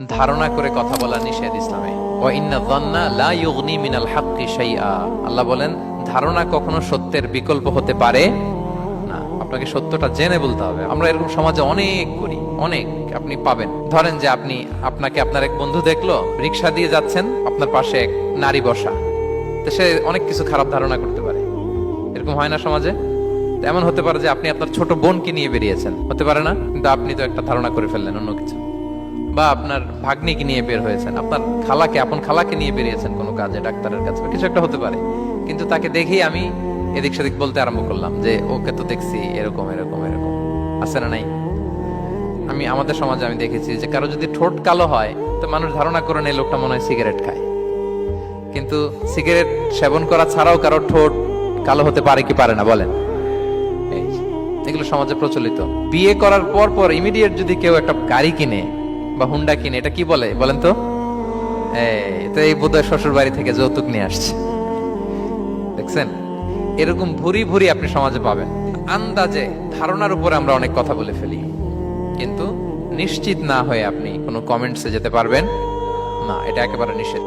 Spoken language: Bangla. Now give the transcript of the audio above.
ধারণা করে কথা বলা নিষেধ ইসলামে। ওয়া ইন্না যান্না লা ইউগনি মিনাল হাক্কি শাইআ, আল্লাহ বলেন ধারণা কখনো সত্যের বিকল্প হতে পারে না। আপনাকে সত্যটা জেনে বলতে হবে। আমরা এরকম সমাজে অনেক করি, অনেক আপনি পাবেন। ধরেন যে আপনাকে আপনার এক বন্ধু দেখলো, রিকশা দিয়ে যাচ্ছেন, আপনার পাশে এক নারী বসা, তো সে অনেক কিছু খারাপ ধারণা করতে পারে। এরকম হয় না সমাজে? এমন হতে পারে যে আপনি আপনার ছোট বোনকে নিয়ে বেরিয়েছেন, হতে পারে না? কিন্তু আপনি তো একটা ধারণা করে ফেললেন অন্য কিছু। বা আপনার ভাগ্নিকে নিয়ে বের হয়েছেন, আপনার আপন খালাকে নিয়ে বেরিয়েছেন কোনো কাজে, ডাক্তারের কাছে, কিছু একটা হতে পারে। কিন্তু তাকে দেখেই আমি এদিক সেদিক বলতে আরম্ভ করলাম যে ওকে তো দেখছি এরকম এরকম এরকম। আছে না নাই? আমাদের সমাজে আমি দেখেছি যে কারো যদি ঠোঁট কালো হয় তো মানুষ ধারণা করে নেয় লোকটা মনে হয় সিগারেট খায়। কিন্তু সিগারেট সেবন করা ছাড়াও কারো ঠোঁট কালো হতে পারে কি পারে না বলেন? এগুলো সমাজে প্রচলিত। বিয়ে করার পর ইমিডিয়েট যদি কেউ একটা গাড়ি কিনে বা হুন্ডা কিনে, এটা কি বলে বলেন তো? এই বোধহয় শ্বশুর বাড়ি থেকে যৌতুক নিয়ে আসছে। দেখছেন, এরকম ভুরি ভুরি আপনি সমাজে পাবেন। আন্দাজে ধারণার উপরে আমরা অনেক কথা বলে ফেলি, কিন্তু নিশ্চিত না হয়ে আপনি কোনো কমেন্টসে যেতে পারবেন না, এটা একেবারে নিষেধ।